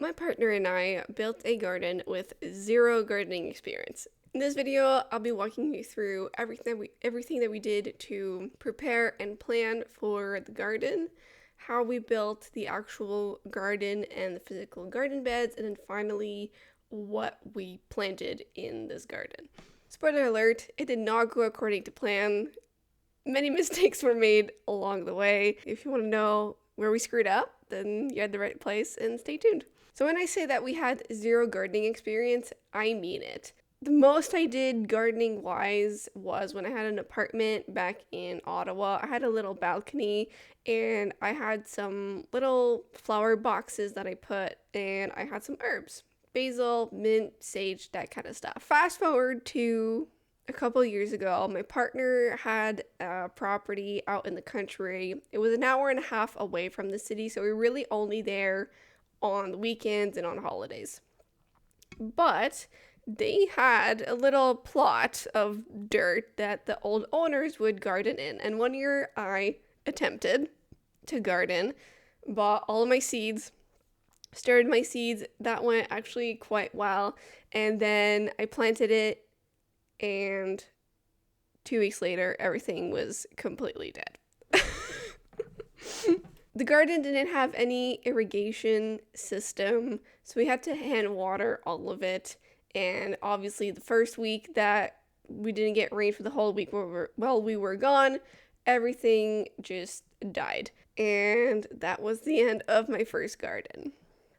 My partner and I built a garden with zero gardening experience. In this video, I'll be walking you through everything that we did to prepare and plan for the garden, how we built the actual garden and the physical garden beds, and then finally what we planted in this garden. Spoiler alert, it did not go according to plan. Many mistakes were made along the way. If you want to know where we screwed up, then you're at the right place and stay tuned. So when I say that we had zero gardening experience, I mean it. The most I did gardening wise was when I had an apartment back in Ottawa. I had a little balcony and I had some little flower boxes that I put, and I had some herbs, basil, mint, sage, that kind of stuff. Fast forward to a couple years ago, my partner had a property out in the country. It was an hour and a half away from the city, so we were really only there on the weekends and on holidays. But they had a little plot of dirt that the old owners would garden in. And one year I attempted to garden, bought all of my seeds, started my seeds. That went actually quite well. And then I planted it, and 2 weeks later, everything was completely dead. The garden didn't have any irrigation system, so we had to hand water all of it. And obviously, the first week that we didn't get rain for the whole week we were gone, everything just died. And that was the end of my first garden.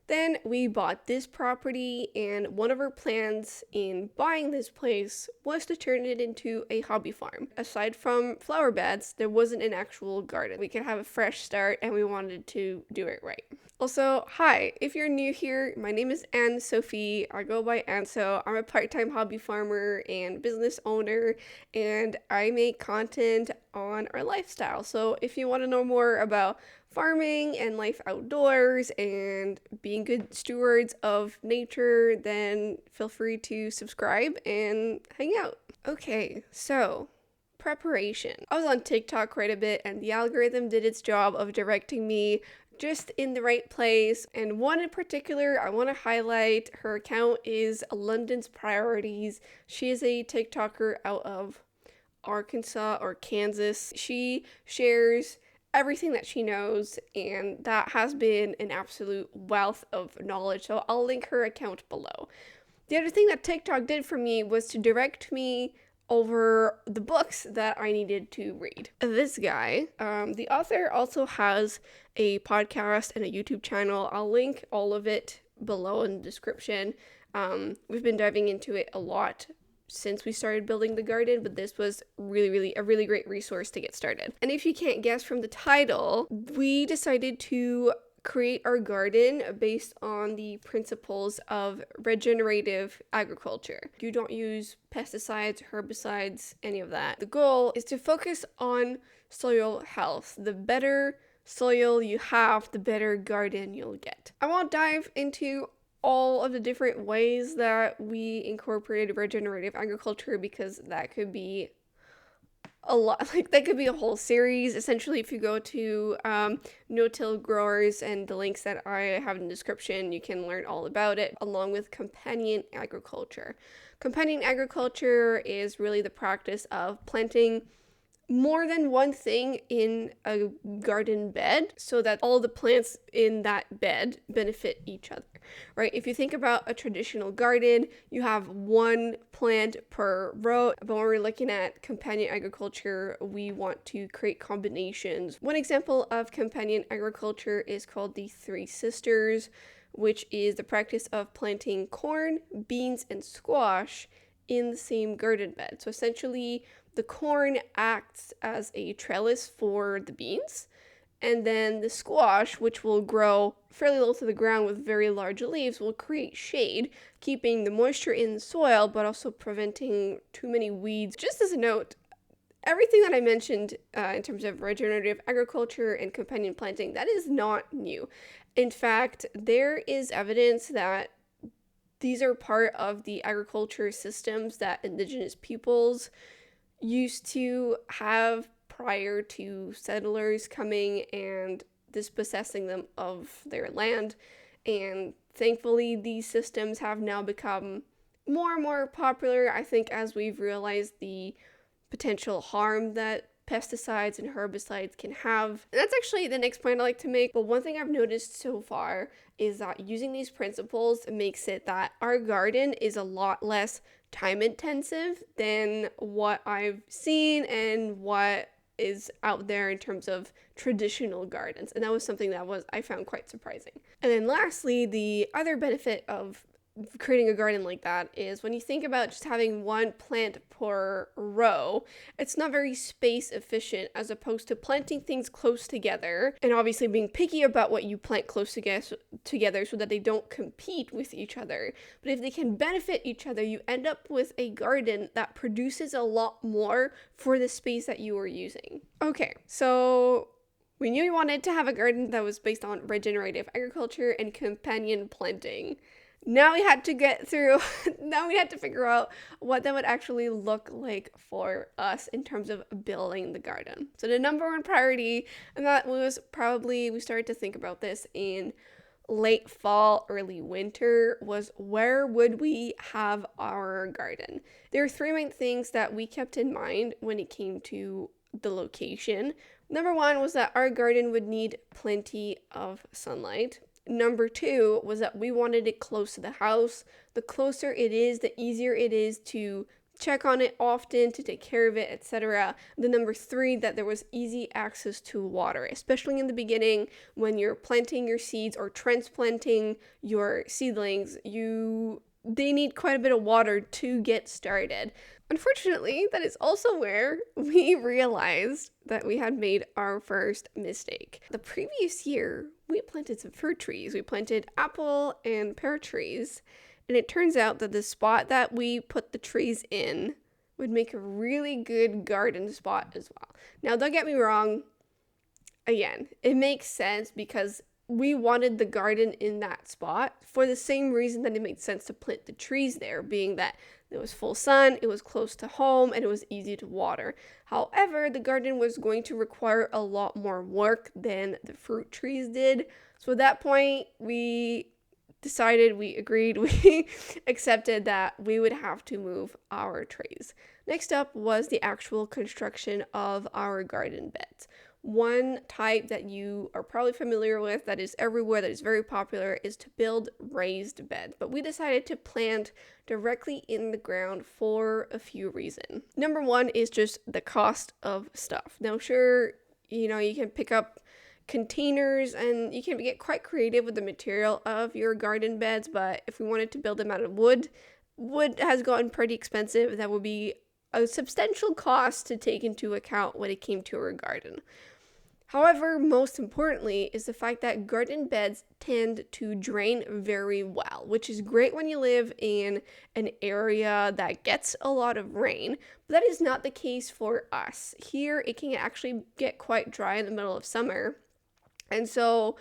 Then we bought this property, and one of our plans in buying this place was to turn it into a hobby farm. Aside from flower beds, there wasn't an actual garden. We could have a fresh start, and we wanted to do it right. Also, hi, if you're new here, my name is Anne-Sophie. I go by Anso. I'm a part-time hobby farmer and business owner, and I make content on our lifestyle. So if you want to know more about farming and life outdoors and being good stewards of nature, then feel free to subscribe and hang out. Okay, so preparation. I was on TikTok quite a bit, and the algorithm did its job of directing me just in the right place. And one in particular I want to highlight. Her account is London's Priorities. She is a TikToker out of Arkansas or Kansas. She shares everything that she knows, and that has been an absolute wealth of knowledge, so I'll link her account below. The other thing that TikTok did for me was to direct me over the books that I needed to read. This guy, the author, also has a podcast and a YouTube channel. I'll link all of it below in the description. We've been diving into it a lot since we started building the garden, but this was really a really great resource to get started. And if you can't guess from the title, we decided to create our garden based on the principles of regenerative agriculture. You don't use pesticides, herbicides, any of that. The goal is to focus on soil health. The better soil you have, the better garden you'll get. I won't dive into all of the different ways that we incorporated regenerative agriculture, because that could be a lot. Like, that could be a whole series. Essentially, if you go to no-till growers and the links that I have in the description, you can learn all about it, along with companion agriculture. Companion agriculture is really the practice of planting more than one thing in a garden bed so that all the plants in that bed benefit each other, right? If you think about a traditional garden, you have one plant per row, but when we're looking at companion agriculture, we want to create combinations. One example of companion agriculture is called the Three Sisters, which is the practice of planting corn, beans, and squash in the same garden bed. So essentially, the corn acts as a trellis for the beans, and then the squash, which will grow fairly low to the ground with very large leaves, will create shade, keeping the moisture in the soil, but also preventing too many weeds. Just as a note, everything that I mentioned in terms of regenerative agriculture and companion planting, that is not new. In fact, there is evidence that these are part of the agriculture systems that indigenous peoples used to have prior to settlers coming and dispossessing them of their land. And Thankfully, these systems have now become more and more popular, I think, as we've realized the potential harm that pesticides and herbicides can have. And that's actually the next point I like to make. But one thing I've noticed so far is that using these principles makes it that our garden is a lot less time intensive than what I've seen and what is out there in terms of traditional gardens. And that was something that I found quite surprising. And then lastly, the other benefit of creating a garden like that is when you think about just having one plant per row, it's not very space efficient as opposed to planting things close together and obviously being picky about what you plant close together so that they don't compete with each other. But if they can benefit each other, you end up with a garden that produces a lot more for the space that you are using. Okay, so we knew we wanted to have a garden that was based on regenerative agriculture and companion planting. Now we had to figure out what that would actually look like for us in terms of building the garden. So the number one priority, and that was probably, we started to think about this in late fall, early winter, was where would we have our garden? There are three main things that we kept in mind when it came to the location. Number one was that our garden would need plenty of sunlight. Number two was that we wanted it close to the house. The closer it is, the easier it is to check on it often, to take care of it, etc. The number three, that there was easy access to water, especially in the beginning when you're planting your seeds or transplanting your seedlings. They need quite a bit of water to get started. Unfortunately, that is also where we realized that we had made our first mistake. The previous year, we planted some fruit trees. We planted apple and pear trees, and it turns out that the spot that we put the trees in would make a really good garden spot as well. Now, don't get me wrong. Again, it makes sense because we wanted the garden in that spot for the same reason that it made sense to plant the trees there, being that there was full sun, it was close to home, and it was easy to water. However, the garden was going to require a lot more work than the fruit trees did. So at that point, we agreed, we accepted that we would have to move our trees. Next up was the actual construction of our garden beds. One type that you are probably familiar with, that is everywhere, that is very popular, is to build raised beds. But we decided to plant directly in the ground for a few reasons. Number one is just the cost of stuff. Now, sure, you can pick up containers and you can get quite creative with the material of your garden beds, but if we wanted to build them out of wood has gotten pretty expensive. That would be a substantial cost to take into account when it came to our garden. However, most importantly is the fact that garden beds tend to drain very well, which is great when you live in an area that gets a lot of rain, but that is not the case for us. Here, it can actually get quite dry in the middle of summer, and so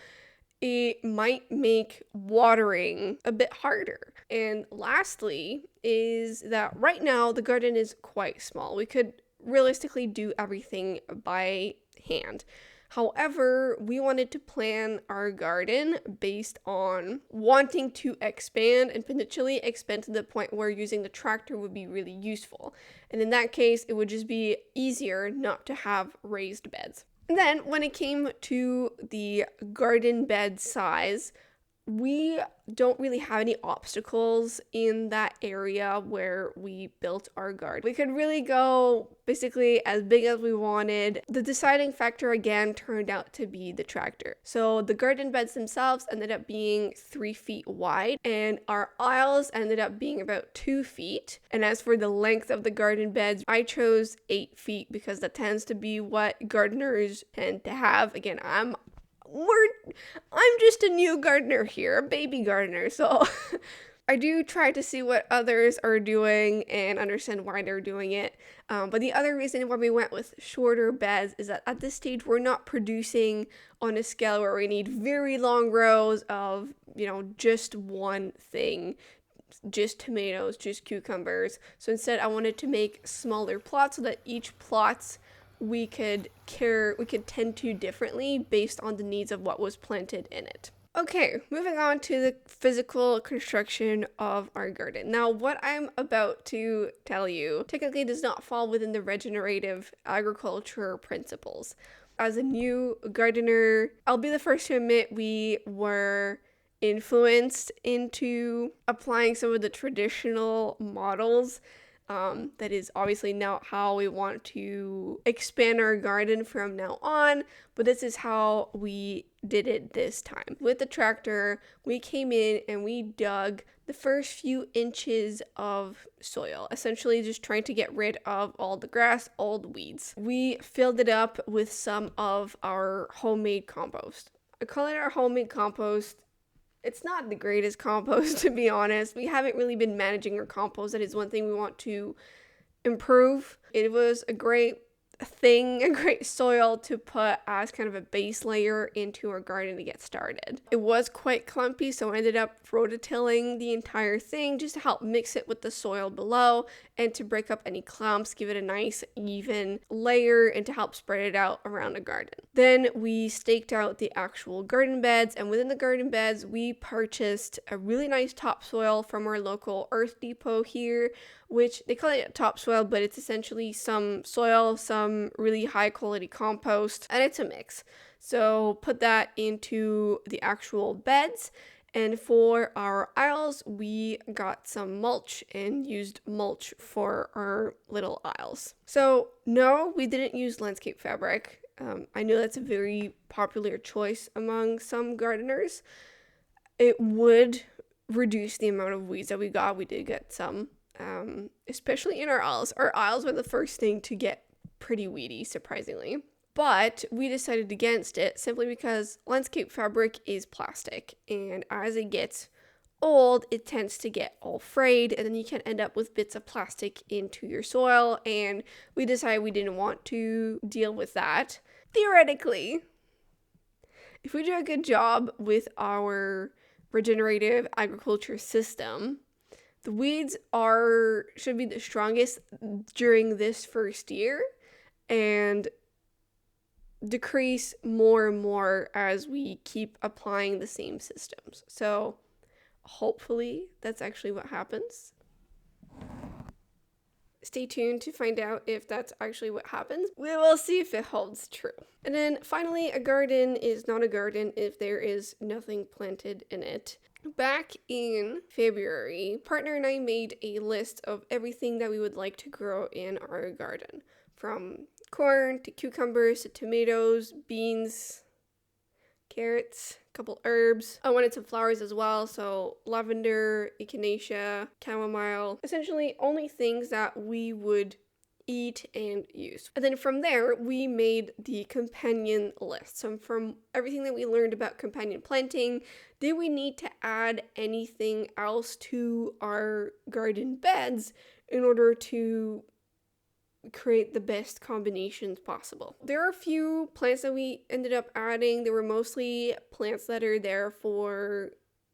it might make watering a bit harder. And lastly is that right now the garden is quite small. We could realistically do everything by hand. However, we wanted to plan our garden based on wanting to expand and potentially expand to the point where using the tractor would be really useful. And in that case, it would just be easier not to have raised beds. And then when it came to the garden bed size, we don't really have any obstacles in that area where we built our garden. We could really go basically as big as we wanted. The deciding factor again turned out to be the tractor. So the garden beds themselves ended up being 3 feet wide, and our aisles ended up being about 2 feet. And as for the length of the garden beds, I chose 8 feet because that tends to be what gardeners tend to have. Again, I'm just a new gardener here, a baby gardener, so I do try to see what others are doing and understand why they're doing it. But the other reason why we went with shorter beds is that at this stage, we're not producing on a scale where we need very long rows of, just one thing, just tomatoes, just cucumbers. So instead, I wanted to make smaller plots so that each plots we could tend to differently based on the needs of what was planted in it. Okay, moving on to the physical construction of our garden. Now, what I'm about to tell you technically does not fall within the regenerative agriculture principles. As a new gardener, I'll be the first to admit we were influenced into applying some of the traditional models. That is obviously not how we want to expand our garden from now on, but this is how we did it this time. With the tractor, we came in and we dug the first few inches of soil, essentially just trying to get rid of all the grass, all the weeds. We filled it up with some of our homemade compost. I call it our homemade compost. It's not the greatest compost, to be honest. We haven't really been managing our compost. That is one thing we want to improve. It was a great thing, a great soil to put as kind of a base layer into our garden to get started. It was quite clumpy, so I ended up rototilling the entire thing just to help mix it with the soil below and to break up any clumps, give it a nice even layer, and to help spread it out around the garden. Then we staked out the actual garden beds, and within the garden beds we purchased a really nice topsoil from our local earth depot here, which they call it topsoil, but it's essentially some soil, some really high quality compost, and it's a mix. So put that into the actual beds. And for our aisles, we got some mulch and used mulch for our little aisles. So no, we didn't use landscape fabric. I know that's a very popular choice among some gardeners. It would reduce the amount of weeds that we got. We did get some. Especially in our aisles. Our aisles were the first thing to get pretty weedy, surprisingly. But we decided against it simply because landscape fabric is plastic, and as it gets old, it tends to get all frayed, and then you can end up with bits of plastic into your soil, and we decided we didn't want to deal with that. Theoretically, if we do a good job with our regenerative agriculture system, the weeds should be the strongest during this first year and decrease more and more as we keep applying the same systems. So hopefully that's actually what happens. Stay tuned to find out if that's actually what happens. We will see if it holds true. And then finally, a garden is not a garden if there is nothing planted in it. Back in February, partner and I made a list of everything that we would like to grow in our garden, from corn to cucumbers to tomatoes, beans, carrots, a couple herbs. I wanted some flowers as well, so lavender, echinacea, chamomile, essentially only things that we would eat and use. And then from there, we made the companion list. So from everything that we learned about companion planting, did we need to add anything else to our garden beds in order to create the best combinations possible? There are a few plants that we ended up adding. They were mostly plants that are there for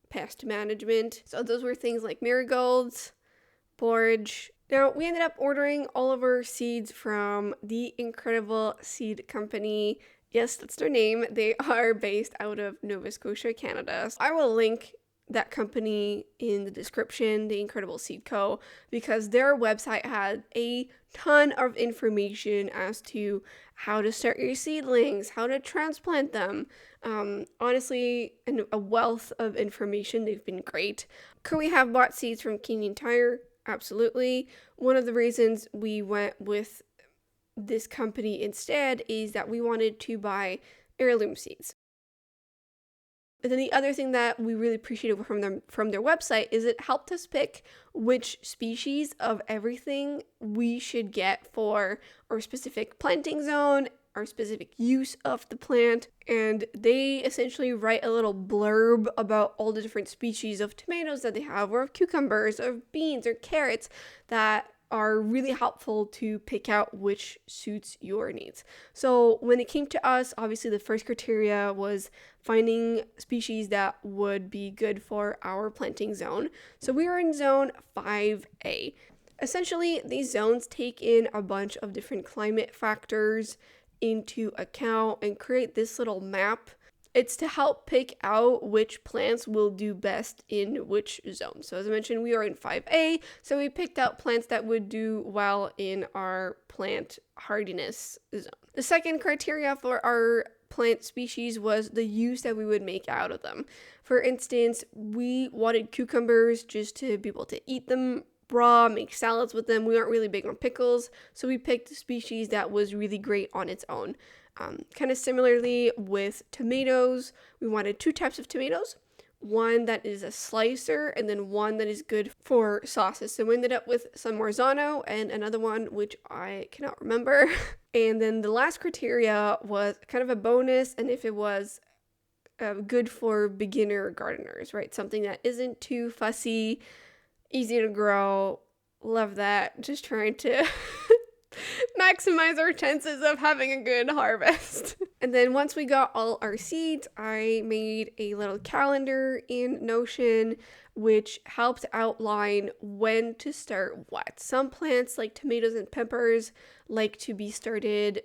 pest management. So those were things like marigolds, borage. Now, we ended up ordering all of our seeds from the Incredible Seed Company. Yes, that's their name. They are based out of Nova Scotia, Canada. So I will link that company in the description, the Incredible Seed Co., because their website had a ton of information as to how to start your seedlings, how to transplant them. Honestly, a wealth of information. They've been great. Could we have bought seeds from Canadian Tire? Absolutely. One of the reasons we went with this company instead is that we wanted to buy heirloom seeds. And then the other thing that we really appreciated from their website is it helped us pick which species of everything we should get for our specific planting zone, our specific use of the plant. And they essentially write a little blurb about all the different species of tomatoes that they have, or of cucumbers, or of beans, or carrots that are really helpful to pick out which suits your needs. So when it came to us, obviously the first criteria was finding species that would be good for our planting zone. So we were in zone 5A. Essentially, these zones take in a bunch of different climate factors into account and create this little map It's to help pick out which plants will do best in which zone. So as I mentioned, we are in 5A, so we picked out plants that would do well in our plant hardiness zone. The second criteria for our plant species was the use that we would make out of them. For instance, we wanted cucumbers just to be able to eat them raw, make salads with them. We aren't really big on pickles, so we picked a species that was really great on its own. Kind of similarly with tomatoes, we wanted 2 types of tomatoes. One that is a slicer and then one that is good for sauces. So we ended up with some Marzano and another one which I cannot remember. And then the last criteria was kind of a bonus, and if it was good for beginner gardeners, right? Something that isn't too fussy, easy to grow. Love that. Just trying to maximize our chances of having a good harvest. And then once we got all our seeds, I made a little calendar in Notion which helped outline when to start what. Some plants like tomatoes and peppers like to be started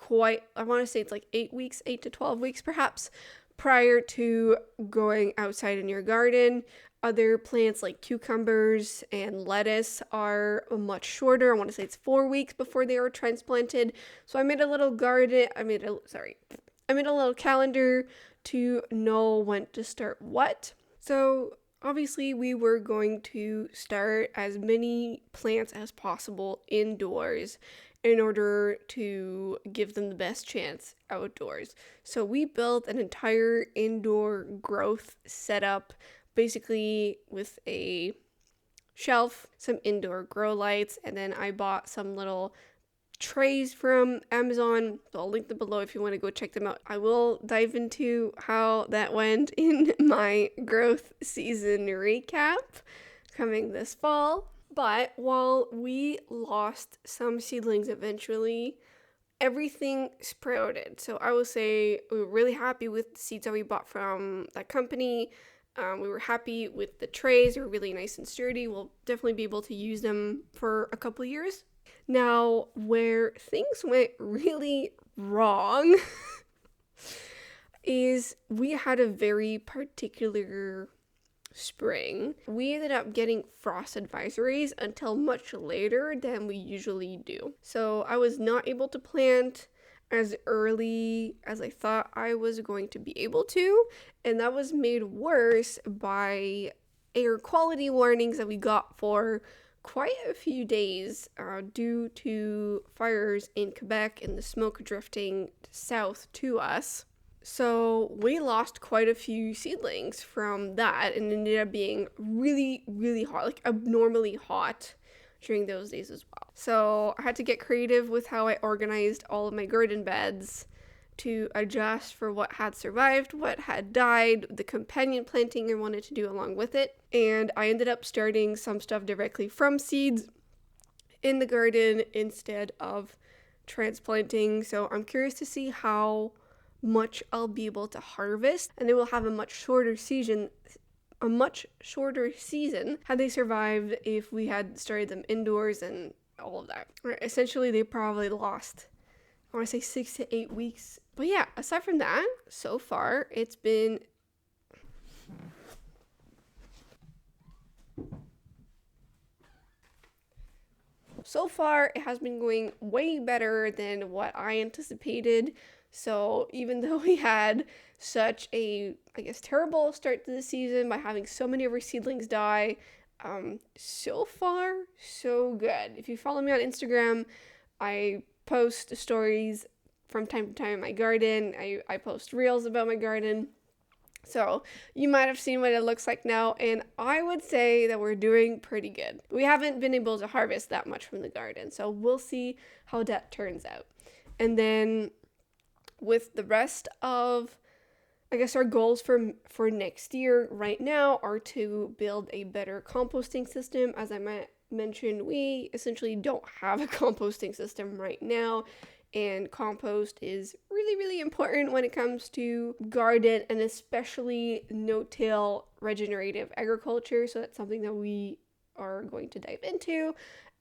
I want to say it's like 8 weeks, 8 to 12 weeks perhaps, prior to going outside in your garden. Other plants like cucumbers and lettuce are much shorter. I want to say it's 4 weeks before they are transplanted. So I made a little calendar to know when to start what. So obviously we were going to start as many plants as possible indoors in order to give them the best chance outdoors. So we built an entire indoor growth setup, basically with a shelf, some indoor grow lights, and then I bought some little trays from Amazon. So I'll link them below if you want to go check them out. I will dive into how that went in my growth season recap coming this fall. But while we lost some seedlings eventually, everything sprouted. So I would say we were really happy with the seeds that we bought from that company. We were happy with the trays. They were really nice and sturdy. We'll definitely be able to use them for a couple of years. Now, where things went really wrong is we had a very particular spring. We ended up getting frost advisories until much later than we usually do. So I was not able to plant as early as I thought I was going to be able to, and that was made worse by air quality warnings that we got for quite a few days due to fires in Quebec and the smoke drifting south to us. So we lost quite a few seedlings from that and ended up being really, really hot, like abnormally hot during those days as well. So I had to get creative with how I organized all of my garden beds to adjust for what had survived, what had died, the companion planting I wanted to do along with it. And I ended up starting some stuff directly from seeds in the garden instead of transplanting. So I'm curious to see how much I'll be able to harvest, and it will have a much shorter season had they survived if we had started them indoors and all of that. Right, essentially, they probably lost, I want to say 6 to 8 weeks. But yeah, aside from that, so far, it has been going way better than what I anticipated. So even though we had such a, terrible start to the season by having so many of our seedlings die, so far, so good. If you follow me on Instagram, I post stories from time to time in my garden. I post reels about my garden. So you might have seen what it looks like now, and I would say that we're doing pretty good. We haven't been able to harvest that much from the garden, so we'll see how that turns out. And then with the rest of, our goals for next year right now are to build a better composting system. As I mentioned, we essentially don't have a composting system right now, and compost is really, really important when it comes to garden and especially no-till regenerative agriculture. So that's something that we are going to dive into.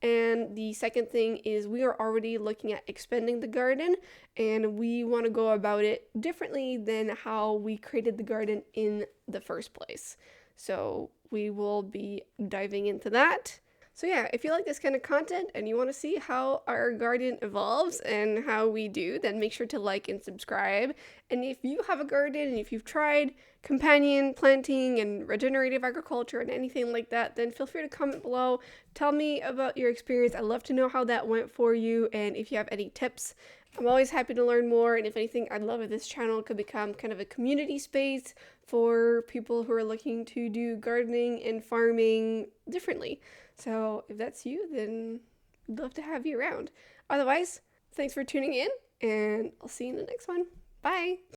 And the second thing is we are already looking at expanding the garden, and we want to go about it differently than how we created the garden in the first place. So we will be diving into that. So yeah, if you like this kind of content and you want to see how our garden evolves and how we do, then make sure to like and subscribe. And if you have a garden and if you've tried companion planting and regenerative agriculture and anything like that, then feel free to comment below. Tell me about your experience. I'd love to know how that went for you, and if you have any tips. I'm always happy to learn more, and if anything, I'd love if this channel could become kind of a community space for people who are looking to do gardening and farming differently. So if that's you, then I'd love to have you around. Otherwise, thanks for tuning in, and I'll see you in the next one. Bye!